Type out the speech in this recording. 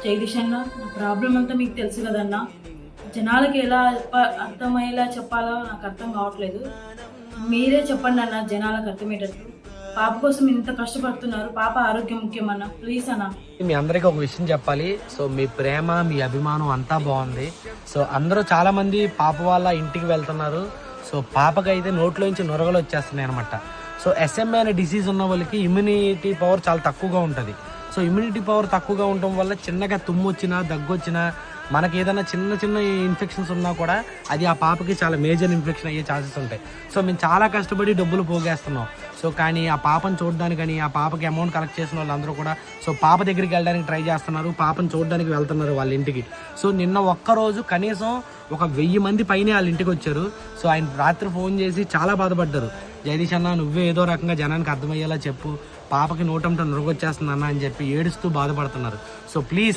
జగదీష్ అన్న, నా ప్రాబ్లం అంతా మీకు తెలుసు కదన్నా. జనాలకి ఎలా అర్థమయ్యేలా చెప్పాలో నాకు అర్థం కావట్లేదు. మీరే చెప్పండి అన్న, జనాలకు అర్థమయ్యేటట్లు. పాప కోసం ఇంత కష్టపడుతున్నారు, పాప ఆరోగ్యం ముఖ్యమన్నా, ప్లీజ్ అన్న. మీ అందరికీ ఒక విషయం చెప్పాలి. సో మీ ప్రేమ, మీ అభిమానం అంతా బాగుంది. సో అందరూ చాలా మంది పాప వాళ్ళ ఇంటికి వెళ్తున్నారు. సో పాపకైతే నోట్లోంచి నొరగలు వచ్చేస్తున్నాయి అనమాట. సో SMA అనే డిసీజ్ ఉన్న వాళ్ళకి ఇమ్యూనిటీ పవర్ చాలా తక్కువగా ఉంటుంది. సో ఇమ్యూనిటీ పవర్ తక్కువగా ఉండటం వల్ల చిన్నగా తుమ్ము వచ్చినా, దగ్గు వచ్చినా, మనకి ఏదైనా చిన్న చిన్న ఇన్ఫెక్షన్స్ ఉన్నా కూడా అది ఆ పాపకి చాలా మేజర్ ఇన్ఫెక్షన్ అయ్యే ఛాన్సెస్ ఉంటాయి. సో మేము చాలా కష్టపడి డబ్బులు పోగేస్తున్నాం. సో కానీ ఆ పాపను చూడడానికి, కానీ ఆ పాపకి అమౌంట్ కలెక్ట్ చేసిన వాళ్ళందరూ కూడా సో పాప దగ్గరికి వెళ్ళడానికి ట్రై చేస్తున్నారు, పాపను చూడడానికి వెళ్తున్నారు వాళ్ళ ఇంటికి. సో నిన్న ఒక్కరోజు కనీసం ఒక 1000 మంది పైనే వాళ్ళ ఇంటికి వచ్చారు. సో ఆయన రాత్రి ఫోన్ చేసి చాలా బాధపడ్డారు. జగదీష్ అన్న, నువ్వే ఏదో రకంగా జనానికి అర్థమయ్యేలా చెప్పు, పాపకి నోటంట నురగొచ్చేస్తుంది అన్న అని చెప్పి ఏడుస్తూ బాధపడుతున్నారు. So please